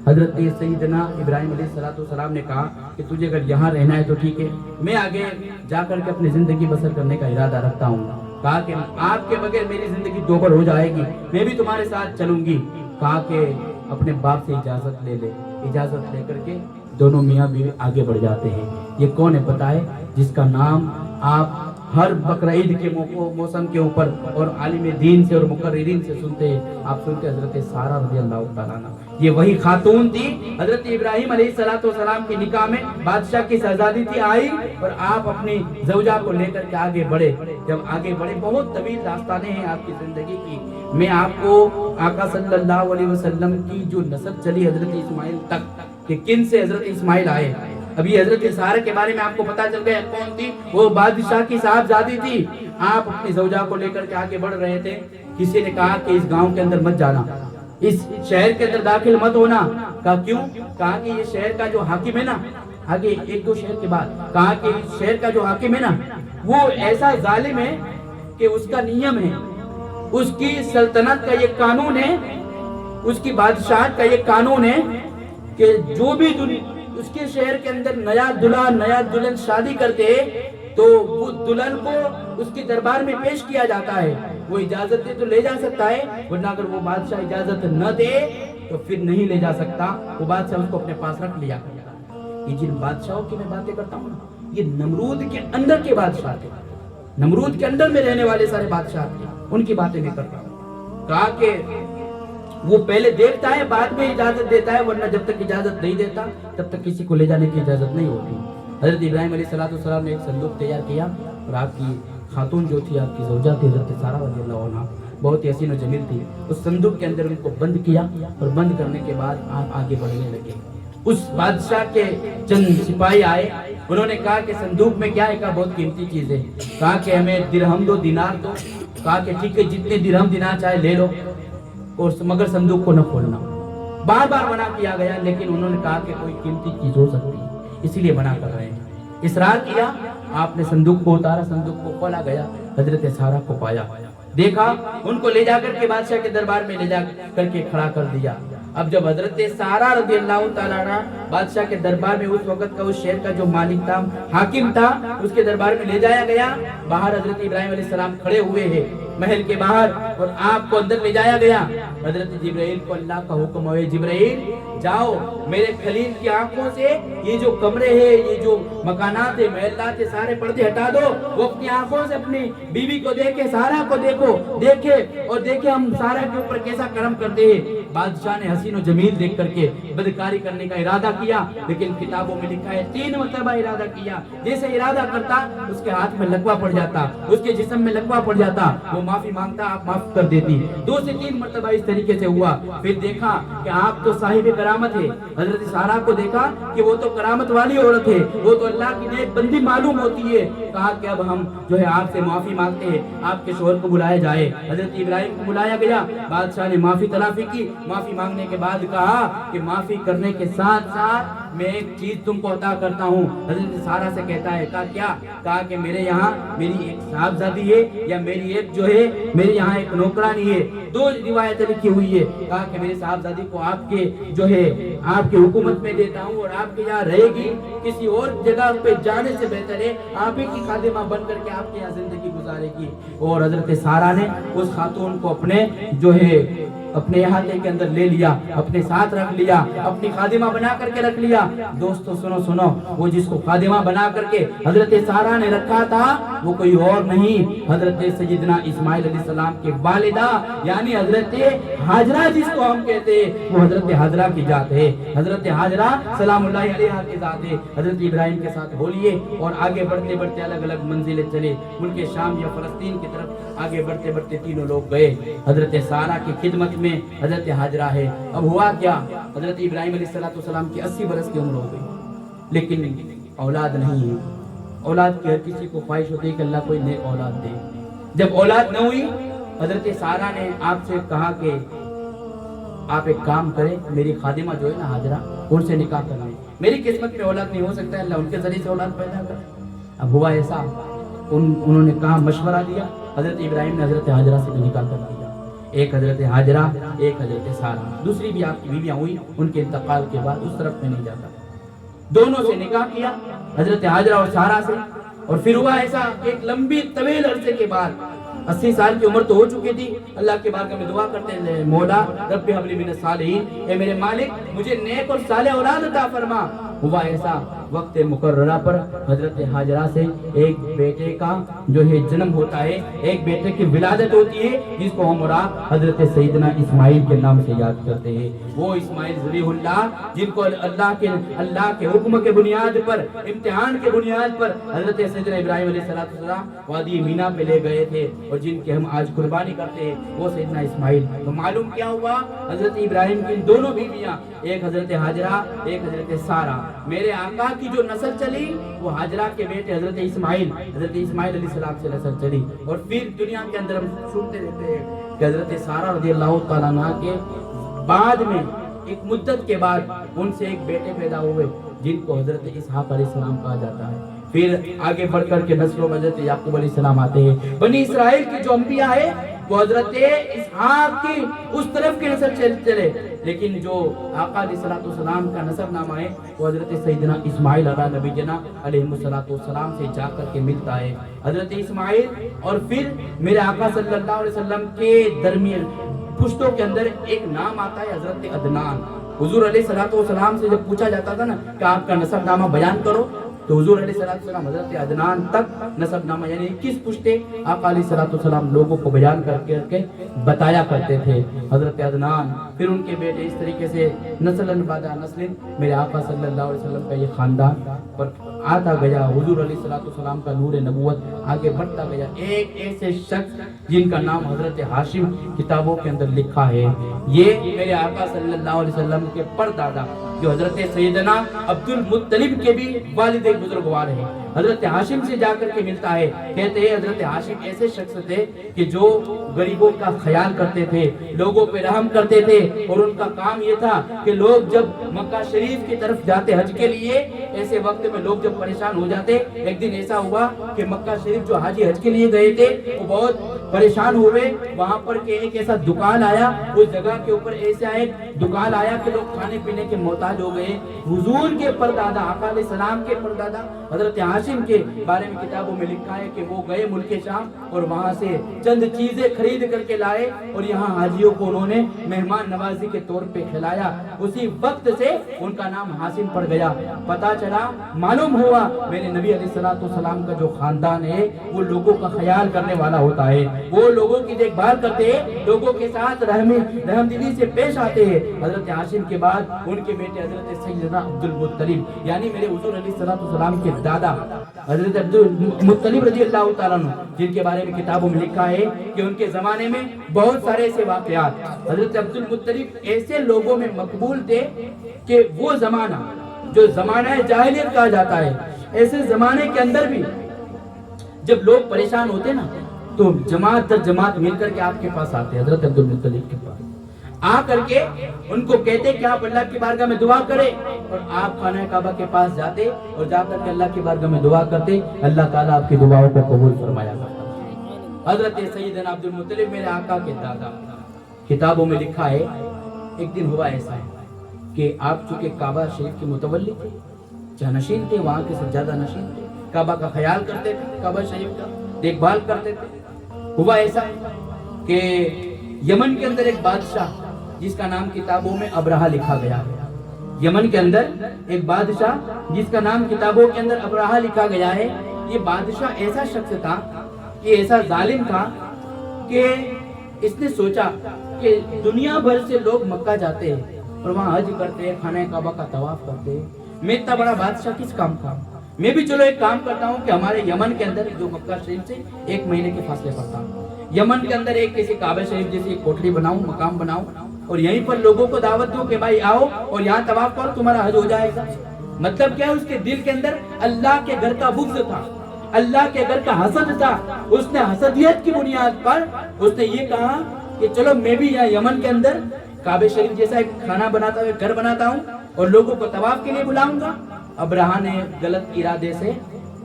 حضرت سیدنا ابراہیم علیہ السلام نے کہا کہ تجھے اگر یہاں رہنا ہے تو ٹھیک ہے، میں آگے جا کر کے اپنی زندگی بسر کرنے کا ارادہ رکھتا ہوں. کہا کہ آپ کے بغیر میری زندگی دوبر ہو جائے گی، میں بھی تمہارے ساتھ چلوں گی۔ کہا کہ اپنے باپ سے اجازت لے لے۔ اجازت لے کر کے دونوں میاں بیوی آگے بڑھ جاتے ہیں۔ یہ کون ہے پتہ ہے؟ جس کا نام آپ ہر بقرعید کے موسم کے اوپر اور عالم دین سے اور مقررین سے سنتے ہیں، آپ سنتے حضرت سارہ رضی اللہ تعالیٰ عنہ۔ یہ وہی خاتون تھی حضرت ابراہیم علیہ السلام کے نکاح میں بادشاہ کی شہزادی تھی آئی، اور آپ اپنی زوجہ کو لے کر کے آگے بڑھے۔ جب آگے بڑھے، بہت طویل داستانیں ہیں آپ کی زندگی کی، میں آپ کو آقا صلی اللہ علیہ وسلم کی جو نسب چلی حضرت اسماعیل تک کہ کن سے حضرت اسماعیل آئے، ابھی حضرت سارہ کے بارے میں آپ کو پتا چل گیا کون تھی، وہ بادشاہ کی صاحبزادی تھی۔ آپ اپنی زوجہ کو لے کر کے آگے بڑھ رہے تھے، کسی نے کہا کہ اس گاؤں کے اندر مت جانا، اس شہر کے اندر داخل مت ہونا۔ کہا کیوں؟ کہا کہ یہ شہر کا جو حاکم ہے نا، آگے ایک دو شہر کے بعد کہا کہ شہر کا جو حاکم ہے نا وہ ایسا ظالم ہے کہ اس کا نیم ہے، اس کی سلطنت کا یہ قانون ہے، اس کی بادشاہت کا یہ قانون ہے کہ جو بھی اس کے شہر کے اندر نیا دلہن شادی کرتے تو وہ دلہن کو اس کے دربار میں پیش کیا جاتا ہے، وہ اجازت دے تو لے جا سکتا ہے، ورنہ اگر وہ بادشاہ اجازت نہ دے تو پھر نہیں لے جا سکتا، وہ بادشاہ اس کو اپنے پاس رکھ لیا۔ یہ جن بادشاہوں کی میں باتیں کرتا ہوں نا، یہ نمرود کے اندر کے بادشاہ تھے، نمرود کے اندر میں رہنے والے سارے بادشاہ تھے، ان کی باتیں میں کرتا ہوں۔ کہا کہ وہ پہلے دیکھتا ہے بعد میں اجازت دیتا ہے، ورنہ جب تک اجازت نہیں دیتا تب تک کسی کو لے جانے کی اجازت نہیں ہوتی۔ حضرت ابراہیم علیہ السلام نے ایک صندوق تیار کیا، اور آپ کی خاتون جو تھی، آپ کی زوجہ تھی حضرت سارہ رضی اللہ عنہا، بہت ہی حسین و جمیل تھی، اس صندوق کے اندر ان کو بند کیا، اور بند کرنے کے بعد آپ آگے بڑھنے لگے۔ اس بادشاہ کے چند سپاہی آئے، انہوں نے کہا کہ صندوق میں کیا ہے؟ کہا بہت قیمتی چیز ہے۔ کہا کہ ہمیں درہم دو، دینار دو۔ کہا کہ ٹھیک ہے، جتنے درہم دینار چاہے لے لو، اور مگر صندوق کو نہ کھولنا۔ بار بار منع کیا گیا، لیکن انہوں نے کہا کہ کوئی قیمتی چیز ہو سکتی ہے، اسی لیے منع کر رہے ہیں۔ اصرار کیا، آپ نے صندوق کو اتارا، صندوق کو کھولا گیا، حضرت سارہ کو پایا، دیکھا، ان کو لے جا کر کے بادشاہ کے دربار میں لے جا کر کے کھڑا کر دیا۔ اب جب حضرت سارہ رضی اللہ تعالیٰ عنہ بادشاہ کے دربار میں، اس وقت کا اس شہر کا جو مالک تھا، حاکم تھا، اس کے دربار میں لے جایا گیا، باہر حضرت ابراہیم علیہ السلام کھڑے ہوئے ہیں محل کے باہر، اور آپ کو اندر لے جایا گیا۔ حضرت جبرائیل کو اللہ کا حکم ہوئے، جبرائیل جاؤ، میرے خلیل کی آنکھوں سے یہ جو کمرے ہیں، یہ جو مکانات ہیں، محلات ہیں، سارے پردے ہٹا دو، وہ اپنی آنکھوں سے اپنی بیوی کو دیکھے، سارہ کو دیکھے اور دیکھے ہم سارہ کے اوپر کیسا کرم کرتے ہیں۔ بادشاہ نے حسین و جمیل دیکھ کر کے بدکاری کرنے کا ارادہ کیا، لیکن کتابوں میں لکھا ہے 3 مرتبہ ارادہ کیا، جیسے ارادہ کرتا اس کے ہاتھ میں لکوا پڑ جاتا، اس کے جسم میں لکوا پڑ جاتا، وہ معافی مانگتا، آپ معاف کر دیتی۔ 2 سے 3 مرتبہ اس طریقے سے ہوا، پھر دیکھا کہ آپ تو صاحب کرامت ہے، حضرت سارہ کو دیکھا کہ وہ تو کرامت والی عورت ہے، وہ تو اللہ کی نیک بندی معلوم ہوتی ہے۔ کہا کہ اب ہم جو ہے آپ سے معافی مانگتے ہیں، آپ کے شوہر کو بلایا جائے۔ حضرت ابراہیم کو بلایا گیا، بادشاہ نے معافی تلافی کی، معافی مانگنے کے بعد کہا کہ معافی کرنے کے ساتھ ساتھ میں ایک چیز تم کو عطا کرتا ہوں۔ حضرت سارہ سے کہتا ہے، کہا کیا؟ کہا کہ میرے یہاں میری ایک صاحبزادی ہے، یا میری ایک جو ہے میرے یہاں ایک نوکرانی ہے، 2 روایتیں لکھی ہوئی ہے۔ کہا کہ میری صاحبزادی کو آپ کے جو ہے آپ کی حکومت میں دیتا ہوں، اور آپ کے یہاں رہے گی، کسی اور جگہ پہ جانے سے بہتر ہے آپ ہی کی خادمہ بن کر کے آپ کے یہاں زندگی گزارے گی۔ اور حضرت سارہ نے اس خاتون کو اپنے جو ہے اپنے احاطے کے اندر لے لیا، اپنے ساتھ رکھ لیا، اپنی خادمہ بنا کر کے رکھ لیا۔ دوستو سنو، وہ جس کو خادمہ بنا کر کے حضرت سارہ نے رکھا تھا وہ کوئی اور نہیں، حضرت سیدنا اسماعیل علیہ السلام کے والدہ یعنی حضرت ہاجرہ جس کو ہم کہتے ہیں، وہ حضرت ہاجرہ کی ذات ہے، حضرت ہاجرہ سلام اللہ علیہا کی ذات ہے۔ حضرت ابراہیم کے ساتھ ہو لیے، اور آگے بڑھتے بڑھتے الگ الگ منزلیں چلے، ملک شام یا فلسطین کی طرف آگے بڑھتے بڑھتے تینوں لوگ گئے۔ حضرت سارہ کی خدمت میں حضرت ہاجرہ ہے۔ اب ہوا کیا؟ حضرت ابراہیم علیہ السلام کی 80 برس کی عمر ہو گئی، لیکن اولاد نہیں ہے۔ اولاد کی ہر کسی کو خواہش ہوتی ہے کہ اللہ کوئی نیک اولاد دے۔ جب اولاد نہ ہوئی، حضرت سارہ نے آپ سے کہا کہ آپ ایک کام کریں، میری خادمہ جو ہے نا ہاجرہ، ان سے نکاح کر لیں، میری قسمت میں اولاد نہیں ہو سکتا ہے، اللہ ان کے ذریعے سے اولاد پیدا کر۔ اب ہوا ایسا، انہوں نے کہا، مشورہ دیا، حضرت ابراہیم نے حضرت ہاجرہ سے نکاح کر دیا۔ ایک حضرت ہاجرہ، ایک حضرت سارہ، دوسری بھی آپ کی بیویاں ہوئی، ان کے انتقال کے بعد اس طرف میں نہیں جاتا، دونوں سے نکاح کیا، حضرت ہاجرہ اور سارہ سے۔ اور پھر ہوا ایسا، ایک لمبی طویل عرصے کے بعد 80 سال کی عمر تو ہو چکی تھی. اللہ کے بارگاہ میں دعا کرتے ہیں مولا رب حب لی من الصالحین، اے میرے مالک مجھے نیک اور صالح اولاد عطا فرما. ہوا ایسا وقت مقررہ پر حضرت ہاجرہ سے ایک بیٹے کا جو ہے جنم ہوتا ہے، ایک بیٹے کی ولادت ہوتی ہے، جس کو ہم حضرت سیدنا اسماعیل کے نام سے یاد کرتے ہیں. وہ اسماعیل ذبیح اللہ جن کو اللہ کے حکم کے بنیاد پر، امتحان کے بنیاد پر حضرت سیدنا ابراہیم علیہ السلام وادی مینا پہ لے گئے تھے، اور جن کے ہم آج قربانی کرتے ہیں وہ سیدنا اسماعیل. تو معلوم کیا ہوا، حضرت ابراہیم کی دونوں بیویاں، ایک حضرت ہاجرہ ایک حضرت سارہ، میرے آقا کی جو نسل چلی وہ ہاجرہ کے بیٹے حضرت اسماعیل علیہ السلام سے نسل چلی. اور پھر دنیا کے اندر ہم سنتے رہتے ہیں کہ حضرت سارہ رضی اللہ تعالیٰ عنہ کے بعد میں ایک مدت کے بعد ان سے ایک بیٹے پیدا ہوئے جن کو حضرت اسحاق علیہ السلام کہا جاتا ہے. پھر آگے بڑھ کر کے نسلوں میں حضرت یعقوب علیہ السلام آتے ہیں. بنی اسرائیل کی جو انبیاء ہے وہ حضرت اسحاق کی اس طرف کی نسل چلے، لیکن جو آقا علیہ السلام کا نسب نامہ ہے وہ حضرت سیدنا اسماعیل علیہ نبی جنا علیہ السلام سے جا کر کے ملتا ہے. حضرت اسماعیل اور پھر میرے آقا صلی اللہ علیہ وسلم کے درمیان پشتوں کے اندر ایک نام آتا ہے حضرت عدنان. حضور علیہ السلام سے جب پوچھا جاتا تھا نا کہ آپ کا نسب نامہ بیان کرو، تو حضور علیہ السلام حضرت عدنان تک نسب نامہ یعنی 21 پشتے آقا علیہ السلام لوگوں کو بیان کر کے بتایا کرتے تھے. حضرت عدنان پھر ان کے بیٹے اس طریقے سے نسل بعد نسل میرے آقا صلی اللہ علیہ وسلم کا یہ خاندان پر آتا گیا. حضور علیہ السلام کا نور نبوت آگے بڑھتا گیا. ایک ایسے شخص جن کا نام حضرت ہاشم کتابوں کے اندر لکھا ہے، یہ میرے آقا صلی اللہ علیہ وسلم کے پردادا جو حضرت سیدنا عبد المطلب کے بھی والد بزرگوار ہیں، حضرت ہاشم سے جا کر کے ملتا ہے. کہتے ہیں حضرت ہاشم ایسے شخص تھے کہ جو غریبوں کا خیال کرتے تھے، لوگوں پہ رحم کرتے تھے، اور ان کا کام یہ تھا کہ لوگ جب مکہ شریف کی طرف جاتے حج کے لیے، ایسے وقت میں لوگ جب پریشان ہو جاتے، ایک دن ایسا ہوا کہ مکہ شریف جو حاجی حج کے لیے گئے تھے وہ بہت پریشان ہوئے. وہاں پر کہ ایک ایسا دکان آیا، اس جگہ کے اوپر ایسا ایک دکان آیا کہ لوگ کھانے پینے کے محتاج ہو گئے. حضور کے پردادا آقا علیہ السلام کے پردادا حضرت ہاشم کے بارے میں کتابوں میں لکھا ہے کہ وہ گئے ملک شام اور وہاں سے چند چیزیں خرید کر کے لائے اور یہاں حاجیوں کو انہوں نے مہمان نوازی کے طور پہ کھلایا. اسی وقت سے ان کا نام ہاشم پڑ گیا. پتا چلا، معلوم ہوا میرے نبی علیہ السلام کا جو خاندان ہے وہ لوگوں کا خیال کرنے والا ہوتا ہے، وہ لوگوں کی دیکھ بھال کرتے ہیں، لوگوں کے ساتھ رحم دلی سے پیش آتے ہیں. حضرت ہاشم کے بعد ان کے بیٹے حضرت سیدنا عبد المطلب یعنی میرے حضور علیہ السلام کے دادا حضرت عبد المطلب رضی اللہ تعالیٰ عنہ، جن کے بارے میں کتابوں میں لکھا ہے کہ ان کے زمانے میں بہت سارے ایسے واقعات. حضرت عبد المطلب ایسے لوگوں میں مقبول تھے کہ وہ زمانہ جو زمانہ جاہلیت کہا جاتا ہے، ایسے زمانے کے اندر بھی جب لوگ پریشان ہوتے نا تو جماعت در جماعت مل کر کے آپ کے پاس آتے. حضرت عبد المطلب کے پاس آ کر کے ان کو کہتے کہ آپ اللہ کی بارگاہ میں دعا کریں، اور آپ خانہ کعبہ کے پاس جاتے اور جا کر کے اللہ کی بارگاہ میں دعا کرتے. اللہ تعالیٰ آپ کی دعاؤں کو قبول فرمایا کرتا. حضرت سیدنا عبد المطلب میرے آقا کے دادا، کتابوں میں لکھا ہے ایک دن ہوا ایسا ہے کہ آپ چونکہ کعبہ شریف کے متولی تھے، جانشین تھے، وہاں کے سجادہ نشین تھے، کعبہ کا خیال کرتے تھے، کعبہ شریف کا دیکھ بھال کرتے تھے. ہوا ایسا کہ یمن کے اندر ایک بادشاہ جس کا نام کتابوں میں ابرہہ لکھا گیا ہے، یمن کے اندر ایک بادشاہ جس کا نام کتابوں کے اندر ابرہہ لکھا گیا ہے. یہ بادشاہ ایسا شخص تھا، یہ ایسا ظالم تھا کہ اس نے سوچا کہ دنیا بھر سے لوگ مکہ جاتے ہیں اور وہاں حج کرتے ہیں، خانہ کعبہ کا طواف کرتے ہیں، میں اتنا بڑا بادشاہ کس کام کا؟ میں بھی چلو ایک کام کرتا ہوں کہ ہمارے یمن کے اندر جو مکہ شریف سے 1 مہینے کے فاصلے پڑتا ہوں، یمن کے اندر ایک کسی کعبہ شریف جیسی ایک کوٹھری بناؤں، مقام بناؤں، اور یہیں پر لوگوں کو دعوت دوں کہ بھائی آؤ اور یہاں طواف کرو، تمہارا حج ہو جائے گا. مطلب کیا ہے، اس کے دل کے اندر اللہ کے گھر کا بغض تھا، اللہ کے گھر کا حسد تھا. اس نے حسدیت کی بنیاد پر اس نے یہ کہا کہ چلو میں بھی یہاں یمن کے اندر کعبہ شریف جیسا ایک کھانا بناتا ہوں، ایک گھر بناتا ہوں اور لوگوں کو طواف کے لیے بلاؤں گا. ابرہہ نے غلط ارادے سے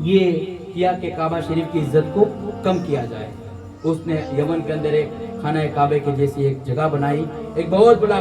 یہ کیا کہ کعبہ شریف کی عزت کو کم کیا جائے. اس نے یمن کے اندر ایک خانہ کعبے کے جیسی ایک جگہ بنائی، ایک بہت بڑا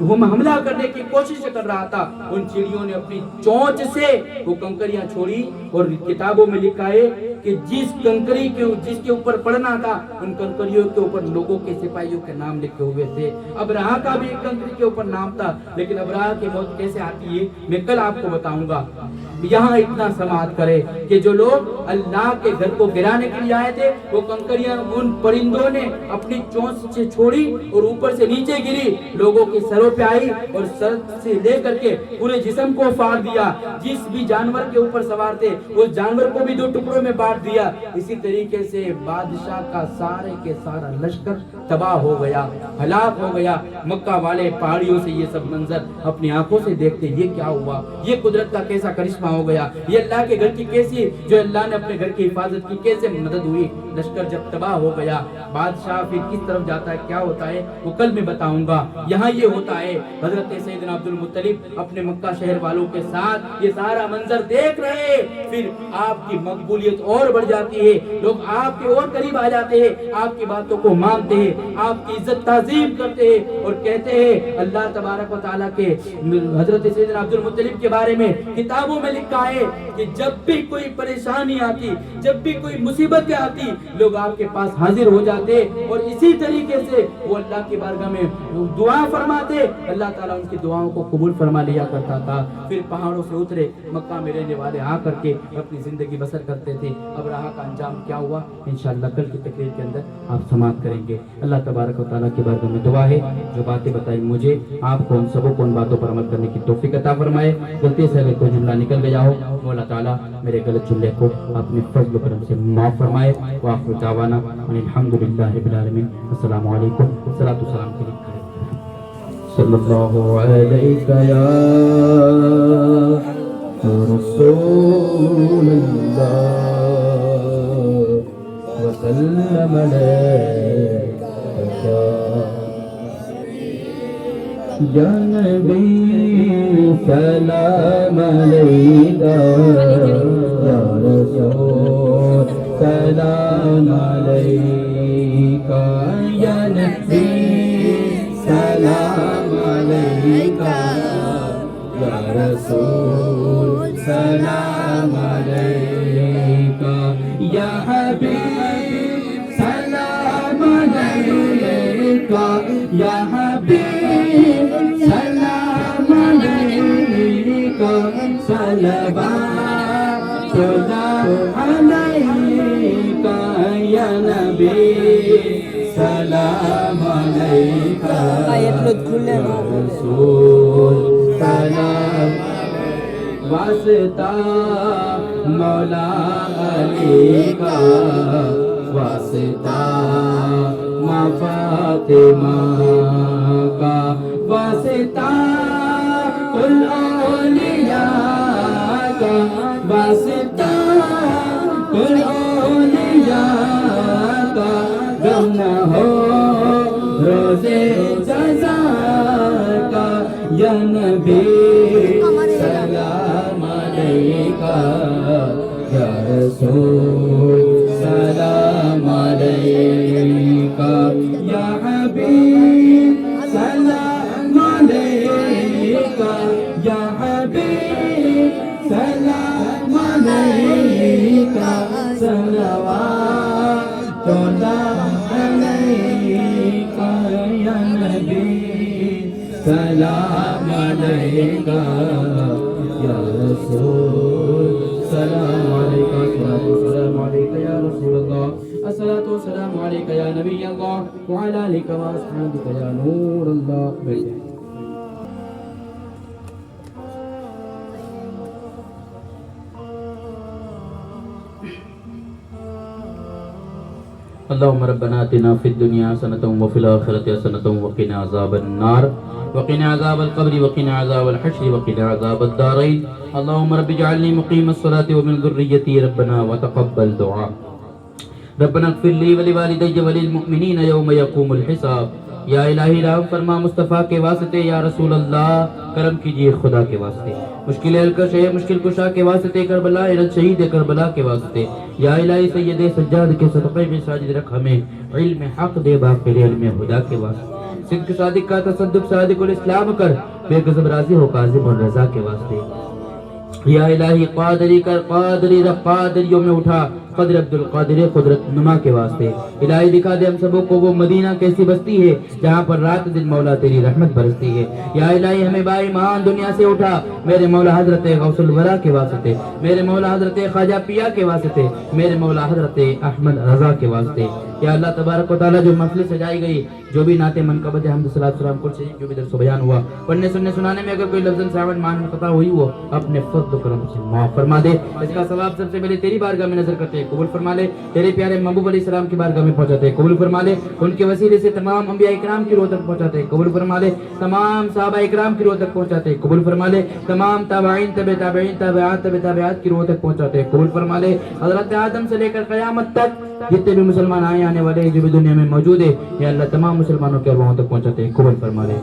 حملہ کرنے کی کوشش کر رہا تھا، ان چڑیوں نے اپنی چونچ سے وہ کنکریاں چھوڑی، اور کتابوں میں لکھا ہے کہ جس کنکری کے جس کے اوپر پڑنا تھا ان کنکریوں کے اوپر لوگوں کے سپاہیوں کے نام لکھے ہوئے تھے۔ ابرہہ کا بھی ایک کنکری کے اوپر نام تھا، لیکن ابرہہ کی موت کیسے آتی ہے میں کل آپ کو بتاؤں گا۔ یہاں اتنا سماعت کرے کہ جو لوگ اللہ کے گھر کو گرانے کے لیے آئے تھے، وہ کنکریاں ان پرندوں نے اپنی چونچ سے چھوڑی اور اوپر سے نیچے گری، لوگوں کے سروں پہ آئی اور سر سے لے کر کے پورے جسم کو پھاڑ دیا۔ جس بھی جانور کے اوپر سوار تھے اس جانور کو بھی دو ٹکڑوں میں بانٹ دیا۔ اسی طریقے سے بادشاہ کا سارے کے سارا لشکر تباہ ہو گیا، ہلاک ہو گیا۔ مکہ والے پہاڑیوں سے یہ سب منظر اپنی آنکھوں سے دیکھتے، یہ کیا ہوا، یہ قدرت کا کیسا کرشمہ ہو گیا، یہ اللہ کے گھر کی کیسی، جو اللہ نے اپنے گھر کی حفاظت کی، کیسے مدد ہوئی۔ لشکر جب تباہ ہو گیا، بادشاہ پھر کس طرف جاتا ہے، کیا ہوتا ہے وہ کل میں بتاؤں گا۔ یہاں یہ ہوتا ہے حضرت سیدنا عبد المطلب اپنے مکہ شہر والوں کے ساتھ یہ سارا منظر دیکھ رہے، پھر آپ کی مقبولیت اور بڑھ جاتی ہے، لوگ آپ کے اور قریب آ جاتے ہیں، آپ کی باتوں کو مانتے ہیں، آپ کی عزت تعظیم کرتے ہیں اور کہتے ہیں اللہ تبارک و تعالیٰ کے حضرت سیدنا عبد المطلب کے بارے میں کتابوں میں لکھا ہے کہ جب بھی کوئی پریشانی آتی، جب بھی کوئی مصیبتیں آتی، لوگ آپ کے پاس حاضر ہو جاتے اور اسی طریقے سے وہ اللہ کی بارگاہ میں دعا فرماتے، اللہ تعالیٰ ان کی دعاؤں کو قبول فرما لیا کرتا تھا۔ پھر پہاڑوں سے اترے، مکہ میں رہنے والے آ کر کے اپنی زندگی بسر کرتے تھے۔ ابرہہ کا انجام کیا ہوا انشاءاللہ کل کی تقریر کے اندر آپ سماعت کریں گے۔ اللہ تبارک و تعالیٰ کی بارگاہ میں دعا ہے جو باتیں بتائیں مجھے، آپ کو ان سبوں کو ان باتوں پر عمل کرنے کی توفیق عطا فرمائے۔ غلطی سے اگر کوئی جملہ نکل گیا ہو مولا تعالیٰ میرے غلط جملے کو اپنے فضل و کرم سے معاف فرمائے۔ وآخر دعوانا ان الحمدللہ رب العالمین۔ السلام علیکم، صلاۃ و سلام کے لیے صلی اللہ علیک یا رسول اللہ وسلم علیک یا نبی سلام علیک یا رسول سلام علیک یا نبی سلام علیک یا رسول سلام علیک یا حبیب سلام علیک یا حبیب سلام علیک صلوات اللہ علیک یا نبی سلام علیک یا رسول سلام واسطہ مولا علی کا واسطہ ماں فاطمہ کا واسطہ کل اولیاء کا واسطہ کل اولیاء کا غم نہ ہو روزے جزا کا یا نبی سلام علیک یا رسول سلام علیک یا حبیب سلام علیک یا حبیب سلام علیک صلوات اللہ علیک یا نبی سلام علیک یا رسول سلام علیک السلام علیک یا رسول اللہ الصلاۃ والسلام علیک یا نبی اللہ وعلی آلک واصحابک یا نور اللہ۔ اللهم ربنا آتنا في الدنيا حسنة وفي الآخرة حسنة وقنا عذاب النار وقنا عذاب القبر وقنا عذاب الحشر وقنا عذاب الدارين اللهم رب اجعلني مقيم الصلاة ومن ذريتي ربنا وتقبل دعاء ربنا اغفر لي ولوالدي وللمؤمنين يوم يقوم الحساب۔ یا الہی رحم فرما مصطفیٰ کے واسطے، یا رسول اللہ کرم کیجئے خدا کے واسطے، مشکل حل کش ہے مشکل کشا کے واسطے، کربلا رد شہید کربلا کے واسطے، یا الہی سید سجاد کے صدقے میں ساجد رکھ ہمیں علم حق دے باقر علم ہدا کے واسطے، صدق صادق کا تصدق صادق الاسلام کر، بے غضب راضی ہو کاظم اور رضا کے واسطے۔ یا الہی قادری کر، قادری رب قادریوں میں اٹھا، قدر عبد القادر قدرت نما کے واسطے۔ الہی دکھا دے ہم سبوں کو وہ مدینہ کیسی بستی ہے جہاں پر رات دن مولا تیری رحمت برستی ہے۔ یا الہی ہمیں با ایمان دنیا سے اٹھا، میرے مولا حضرت غوث الورا کے واسطے، میرے مولا حضرت خواجہ پیا کے واسطے، میرے مولا حضرت احمد رضا کے واسطے۔ یا اللہ تبارک و تعالیٰ جو محفل سجائی گئی، جو بھی نعت منقبت حمد صلاۃ السلام کل سے جو بھی درس و بیان ہوا، پڑھنے سننے سنانے میں اگر کوئی لفظ ساون مان منقطع ہوئی وہ اپنے فضل و کرم سے معاف فرما دے۔ اس کا ثواب سب سے پہلے تیری بارگاہ میں نظر کرتے قبول فرما لے، تیرے پیارے محبوب علیہ السلام کی بارگاہ میں پہنچاتے قبول فرما لے، ان کے وسیلے سے تمام انبیاء اکرام کی روح تک پہنچاتے قبول فرما لے، تمام صحابہ اکرام کی روح تک پہنچاتے قبول فرما لے، تمام تابعین تبع تابعین تابعات تبع تابعات کی روح تک پہنچاتے قبول فرما لے۔ حضرت آدم سے لے کر قیامت تک جتنے بھی مسلمان آئے آنے والے جو بھی دنیا میں موجود ہے، یا اللہ تمام مسلمانوں کے ارواحوں تک پہنچاتے قبول فرما لے۔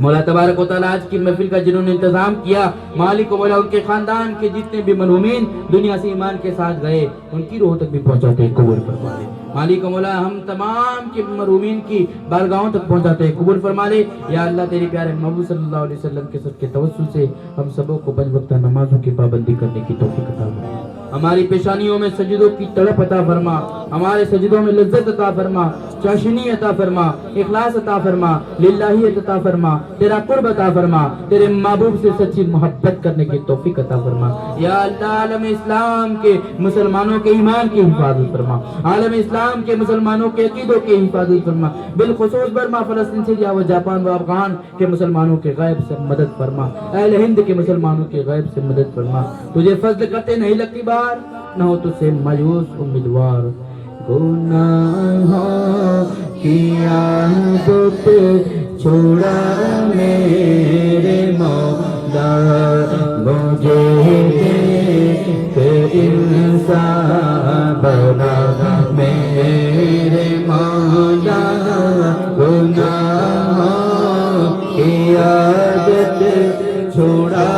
مولا تبارک و تعالیٰ آج کی محفل کا جنہوں نے انتظام کیا، مالک و مولا ان کے خاندان کے جتنے بھی مرحومین دنیا سے ایمان کے ساتھ گئے ان کی روح تک بھی پہنچاتے قبول فرما لے۔ مالک و مولا ہم تمام کے مرحومین کی بارگاہوں تک پہنچاتے قبول فرما لے۔ یا اللہ تیرے پیارے محبوب صلی اللہ علیہ وسلم کے صدقے توسل سے ہم سبوں کو 5 وقتہ نمازوں کی پابندی کرنے کی توفیق عطا فرما، ہماری پیشانیوں میں سجدوں کی تڑپ عطا فرما، ہمارے سجدوں میں لذت عطا فرما، چاشنی عطا فرما، اخلاص عطا فرما، للہیت عطا فرما، تیرا قرب عطا فرما، تیرے محبوب سے سچی محبت کرنے کی توفیق عطا فرما۔ یا اللہ عالم اسلام کے مسلمانوں کے ایمان کی حفاظت فرما، عالم اسلام کے مسلمانوں کے عقیدوں کی حفاظت فرما، بالخصوص برما فلسطین سیریا و جاپان و افغان کے مسلمانوں کے غیب سے مدد فرما، اہل ہند کے مسلمانوں کے غیب سے مدد فرما۔ تجھے فضل کرتے نہیں لگتی بار، نہ ہو تجھ سے مایوس امیدوار۔ گناہوں کی عادت چھوڑا میرے مولا، مجھے دیکھ انسان بنا میرے مولا۔ گناہوں کی عادت چھوڑا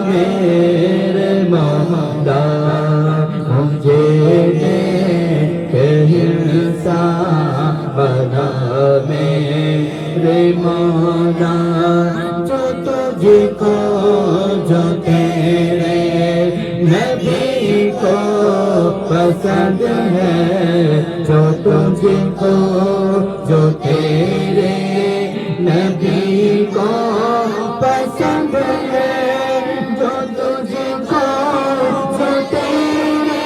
میرے مولا، مجھے بنا میرے مولا۔ جو تجھ کو جو تیرے نبی کو پسند ہے، جو تجھ کو جو تیرے نبی کو پسند ہے، جو تجھ کو جو تیرے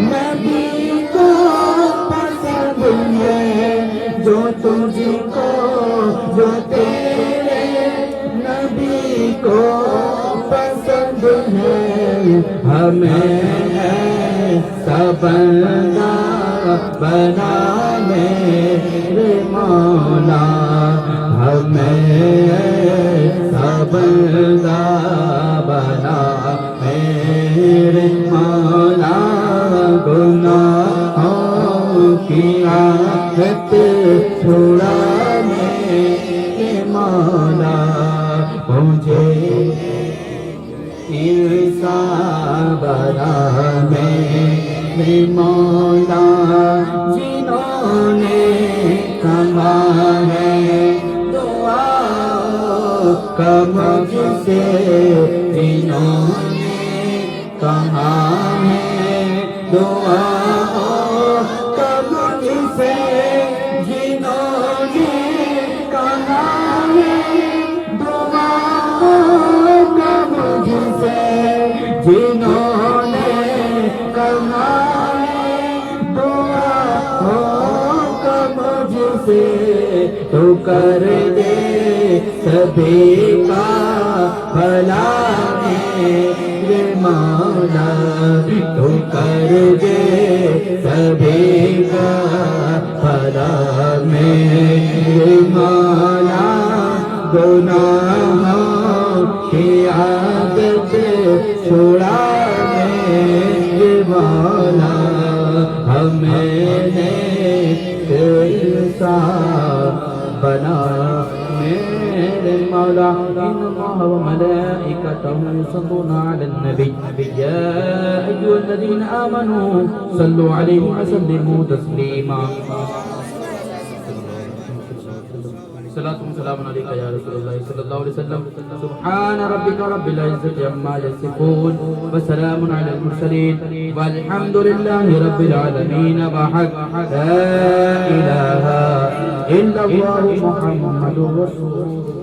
نبی کو پسند ہے، جو تجھ کو جو تیرے نبی کو پسند ہے، ہمیں ایسا بندہ بنا میرے مولا، ہمیں ایسا بندہ بنا میرے مولا۔ گناہوں کی عادت چھوڑا میرے مولا، مجھے انسان بنا میرے مولا۔ جنہوں نے کما ہے دعا کا مجھ سے، جنہوں نے کہا ہے دعا کا مجھ سے، جنہوں نے کہا ہے دعا کا مجھ سے، جنہوں نے کہا ہے دعا کا مجھ سے، تو کر دے سبھی کا بھلا میرے مولا، تو کر دے سبھی کا بھلا میرے مولا۔ گناہوں کی عادت چھوڑا میرے مولا، ہمیں انسان بنا میرے مولا۔ ان اللہ وملائکتہ یصلون علی النبی یا ایھا الذین آمنوا صلوا علیہ وسلموا تسلیما۔ صلاة وسلام عليك يا رسول الله صلى الله عليه وسلم. سبحان ربك رب العزة عما يصفون وسلام على المرسلين والحمد لله رب العالمين. وحق لا إله إلا الله محمد رسول الله.